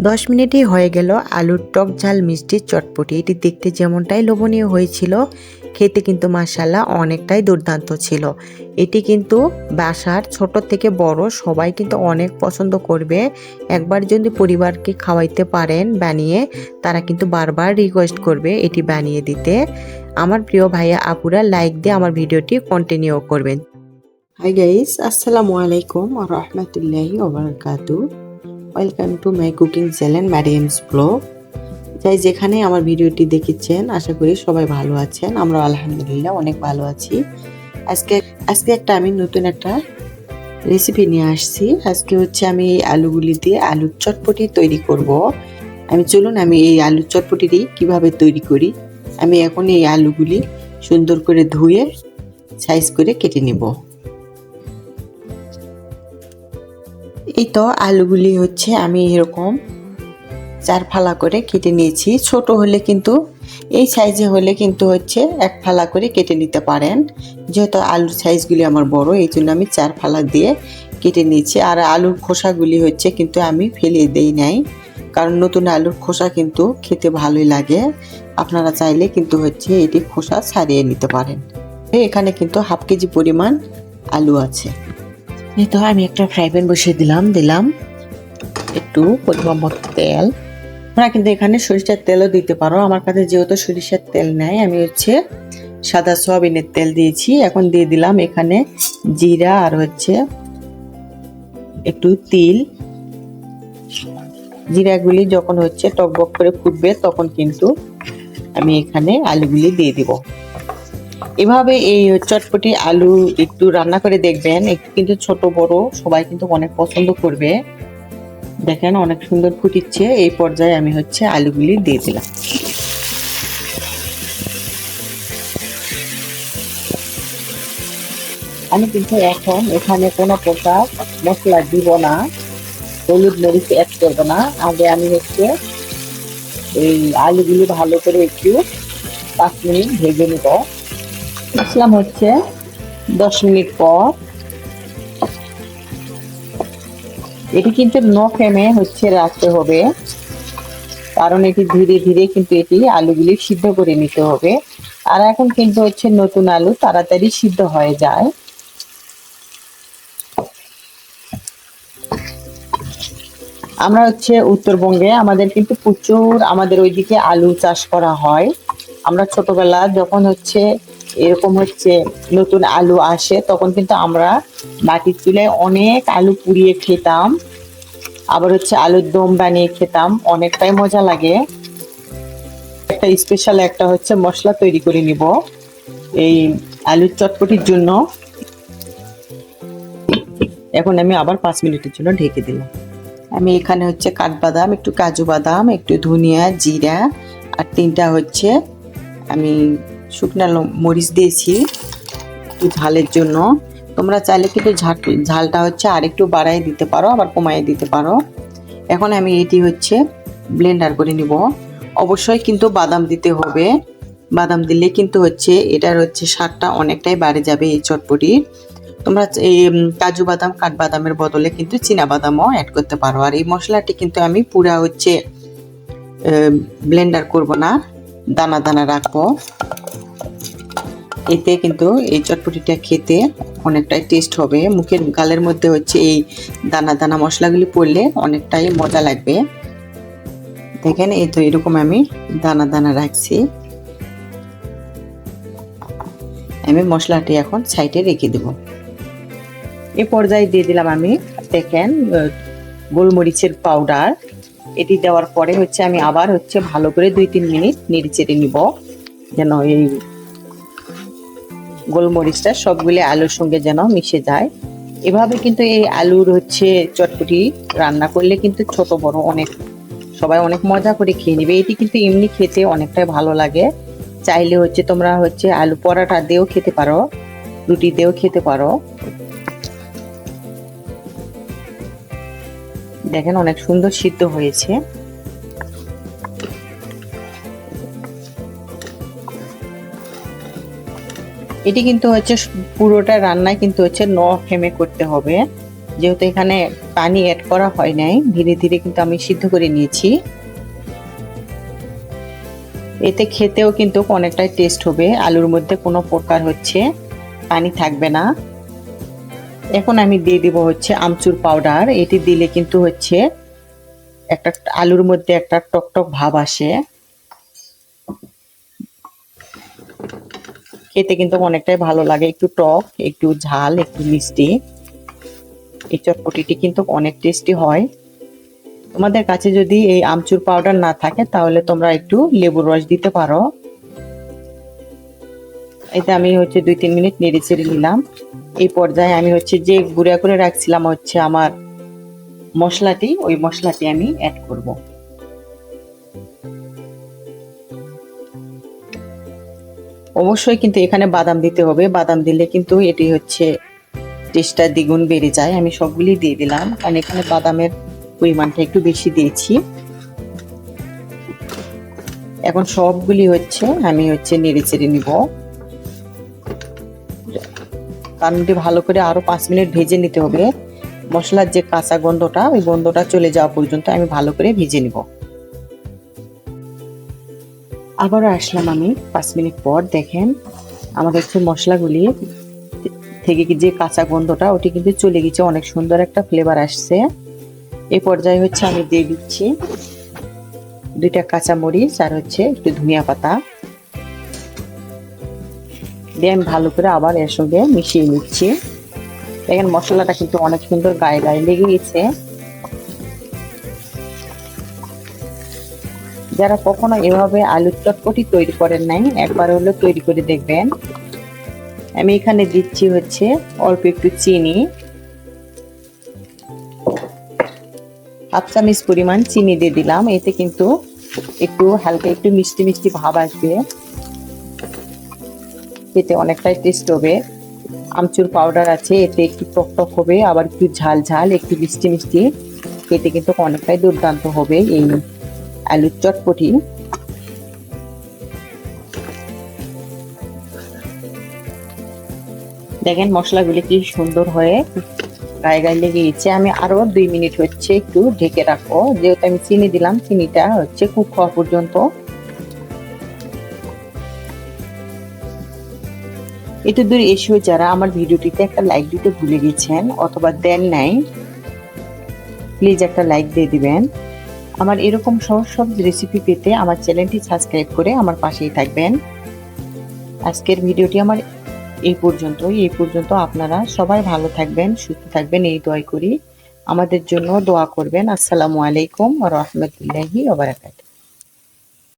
10 মিনিটই হয়ে গেল আলুর টক ঝাল মিষ্টি চটপটি। এটি দেখতে যেমনটাই লোভনীয় হয়েছিল, খেতে কিন্তু মাশাআল্লাহ অনেকটাই দুর্দান্ত ছিল। এটি কিন্তু বাসার ছোট থেকে বড় সবাই কিন্তু অনেক পছন্দ করবে। একবার যদি পরিবারকে খাওয়াইতে পারেন বানিয়ে, তারা কিন্তু বারবার রিকোয়েস্ট করবে এটি বানিয়ে দিতে। আমার প্রিয় ভাইয়া আপুরা লাইক দিয়ে আমার ভিডিওটি কন্টিনিউ করবেন। হাই গাইস, আসসালামু আলাইকুম ওয়া রাহমাতুল্লাহি ওয়া বারাকাতুহু। Welcome to my cooking channel Mariam's blog. যাই যেখানে আমার ভিডিওটি দেখেছেন, আশা করি সবাই ভালো আছেন। আমরা আলহামদুলিল্লাহ অনেক ভালো আছি। আজকে আমি নতুন একটা রেসিপি নিয়ে আসছি। আজকে আমি এই আলুগুলি দিয়ে আলুর চটপটি তৈরি করব। চলুন আমি এই আলুর চটপটিটি কিভাবে তৈরি করি। আমি এখন এই আলুগুলি সুন্দর করে ধুয়ে সাইজ করে কেটে নেব। এই তো আলুগুলি আমি এরকম 4 ফালা করে কেটে নিয়েছি। ছোট হলে কিন্তু এই সাইজে হলে কিন্তু 1 ফালা করে কেটে নিতে পারেন। যেহেতু আলুর সাইজগুলি আমার বড়, এই জন্য আমি 4 ফালা দিয়ে কেটে নিয়েছি। আর আলুর খোসাগুলি কিন্তু আমি ফেলে দেই নাই, কারণ নতুন আলুর খোসা কিন্তু খেতে ভালোই লাগে। আপনারা চাইলে কিন্তু এটি খোসা ছাড়িয়ে নিতে পারেন। এখানে কিন্তু হাফ কেজি পরিমাণ আলু আছে। এই তো আমি একটা ফ্রাই প্যান বসিয়ে দিলাম একটু পরিমাণ মতো তেল। তোমরা কিন্তু এখানে সরিষার তেলও দিতে পারো। আমার কাছে যেহেতু সরিষার তেল নাই, আমি সাদা সয়াবিনের তেল দিয়েছি। এখন দিয়ে দিলাম এখানে জিরা আর একটু তিল। জিরাগুলি যখন টকবক করে ফুটবে, তখন কিন্তু আমি এখানে আলুগুলি দিয়ে দিব। এভাবে এই চটপটি আলু একটু রান্না করে দেখবেন, একটু কিন্তু ছোট বড় সবাই কিন্তু অনেক পছন্দ করবে। দেখেন অনেক সুন্দর ফুটিচ্ছে। এই পর্যায়ে আমি আলুগুলি দিয়ে দিলাম। আমি কিন্তু এখন এখানে কোনো প্রকার মশলা দিব না, হলুদ মরিচ অ্যাড করবো না। আগে আমি এই আলুগুলি ভালো করে একটু 5 মিনিট ভেজে নিব। ইসলাম 10 মিনিট পর এটি কিন্তু নো ফ্লেমে রাখতে হবে, কারণ এটি ধীরে ধীরে কিন্তু আলুগুলি সিদ্ধ করে নিতে হবে। আর এখন কিন্তু নতুন আলু তাড়াতাড়ি সিদ্ধ হয়ে যায়। আমরা উত্তরবঙ্গে আমাদের কিন্তু প্রচুর আমাদের ওইদিকে আলু চাষ করা হয়। আমরা ছোটবেলা যখন এরকম নতুন আলু আসে, তখন কিন্তু আমরা মাটির চুলায় অনেক আলু পুড়িয়ে খেতাম। আবার আলুর দম বানিয়ে খেতাম, অনেকটাই মজা লাগে। একটা স্পেশাল একটা মশলা তৈরি করে নিব এই আলুর চটপটির জন্য। এখন আমি আবার 5 মিনিটের জন্য ঢেকে দিলাম। আমি এখানে কাঠবাদাম, একটু কাজু বাদাম, একটু ধনিয়া, জিরা আর 3টা আমি শুকনো মরিচ দিয়েছি একটু ঝালের জন্য। তোমরা চাইলে কিন্তু ঝালটা আর একটু বাড়াই দিতে পারো, আবার কমাই দিতে পারো। এখন আমি এটি ব্লেন্ডার করে নিব। অবশ্যই কিন্তু বাদাম দিতে হবে। বাদাম দিলে কিন্তু এটার স্বাদটা অনেকটাই বেড়ে যাবে এই চটপটির। তোমরা এই কাজু বাদাম, কাঠবাদামের বদলে কিন্তু চীনা বাদামও অ্যাড করতে পারো। আর এই মশলাটি কিন্তু আমি পুরা ব্লেন্ডার করব না, দানা দানা রাখবো। এতে কিন্তু এই চটপটিটা খেতে অনেকটাই টেস্ট হবে। মুখের গালের মধ্যে এই দানা দানা মশলাগুলি পড়লে অনেকটাই মজা লাগবে। দেখেন এই তো এরকম আমি দানা দানা রাখছি। আমি মশলাটি এখন সাইডে রেখে দেব। এই পর্যায়ে দিয়ে দিলাম আমি দেখেন গোলমরিচের পাউডার। এটি দেওয়ার পরে আমি আবার ভালো করে 2-3 মিনিট নেড়ে চেড়ে নিব, যেন এই গোলমরিচটা সবগুলো আলুর সঙ্গে যেন মিশে যায়। এভাবে কিন্তু এই আলুর চটপটি রান্না করলে কিন্তু ছোট বড় সবাই অনেক মজা করে খেয়ে নেবে। এটি কিন্তু এমনি খেতে অনেকটাই ভালো লাগে। চাইলে তোমরা আলু পরাটা দিয়েও খেতে পারো, রুটি দিয়েও খেতে পারো। দেখেন অনেক সুন্দর সিদ্ধ হয়েছে। এটি কিন্তু পুরোটা রান্নায় কিন্তু নো ফ্লেমে করতে হবে, যেহেতু এখানে পানি অ্যাড করা হয় নাই, ধীরে ধীরে কিন্তু আমি সিদ্ধ করে নিয়েছি। এতে খেতেও কিন্তু অনেকটাই টেস্ট হবে, আলুর মধ্যে কোনো প্রকার হচ্ছে পানি থাকবে না। এখন আমি দিয়ে দিব হচ্ছে আমচুর পাউডার। এটি দিলে কিন্তু হচ্ছে একটা আলুর মধ্যে একটা টকটক ভাব আসে, খেতে কিন্তু অনেকটাই ভালো লাগে, একটু টক, একটু ঝাল, একটু মিষ্টি। এই চটপটিটি কিন্তু অনেক টেস্টি হয়। তোমাদের কাছে যদি এই আমচুর পাউডার না থাকে তাহলে তোমরা একটু লেবুর রস দিতে পারো। এতে আমি হচ্ছে 2-3 মিনিট নেড়ে চেড়ে নিলাম। এই পর্যায়ে আমি হচ্ছে যে গুঁড়া করে রাখছিলাম হচ্ছে আমার মশলাটি, ওই মশলাটি আমি অ্যাড করব। অবশ্যই কিন্তু এখানে বাদাম দিতে হবে, বাদাম দিলে কিন্তু এটি হচ্ছে টেস্টটা দ্বিগুণ বেড়ে যায়। আমি সবগুলি দিয়ে দিলাম, কারণ এখানে বাদামের পরিমাণটা একটু বেশি দিয়েছি। এখন সবগুলি হচ্ছে আমি হচ্ছে নেড়ে চেড়ে নিব, কারণ ভালো করে আরো 5 মিনিট ভেজে নিতে হবে। মশলার যে কাঁচা গন্ধটা, ওই গন্ধটা চলে যাওয়া পর্যন্ত আমি ভালো করে ভেজে নিব। আবারও আসলাম আমি 5 মিনিট পর। দেখেন আমার হচ্ছে মশলাগুলি থেকে যে কাঁচা গন্ধটা, ওটি কিন্তু চলে গেছে, অনেক সুন্দর একটা ফ্লেভার আসছে। এই পর্যায়ে হচ্ছে আমি দিয়ে দিচ্ছি 2টা কাঁচামরিচ আর হচ্ছে একটু ধনিয়া পাতা দিয়ে আমি ভালো করে আবার এর সঙ্গে মিশিয়ে নিচ্ছি। দেখেন মশলাটা কিন্তু অনেক সুন্দর গায়ে গায়ে লেগে গেছে। যারা কখনো এভাবে আলুর চটপটি তৈরি করেন নাই, একবার হলো তৈরি করে দেখবেন। আমি এখানে দিচ্ছি হচ্ছে অল্প একটু চিনি, 1/2 চামচ পরিমাণ চিনি দিয়ে দিলাম। এতে কিন্তু একটু হালকা একটু মিষ্টি মিষ্টি ভাব আসবে, খেতে অনেকটাই টেস্ট হবে। আমচুর পাউডার আছে, এতে একটু টক টক হবে, আবার একটু ঝাল ঝাল, একটু মিষ্টি মিষ্টি, খেতে কিন্তু অনেকটাই দুর্দান্ত হবে এই আলুর চটপটি। দেখেন মশলাগুলি কি সুন্দর হয়ে গায়ে গায়ে লেগে গেছে। আমি আরো 2 মিনিট হচ্ছে একটু ঢেকে রাখবো, যেহেতু আমি চিনি দিলাম, চিনিটা হচ্ছে কুক হওয়া পর্যন্ত। এত দূর এসেও যারা আমার ভিডিওটিতে একটা লাইক দিতে ভুলে গেছেন অথবা দেন নাই, প্লিজ একটা লাইক দিয়ে দিবেন। আমার এরকম সহজ সব রেসিপি পেতে আমার চ্যানেলটি সাবস্ক্রাইব করে আমার পাশেই থাকবেন। আজকের ভিডিওটি আমার এই পর্যন্ত। আপনারা সবাই ভালো থাকবেন, সুস্থ থাকবেন, এই দোয়া করি। আমাদের জন্য দোয়া করবেন। আসসালামু আলাইকুম ওয়া রাহমাতুল্লাহি ওয়া বারাকাতুহু।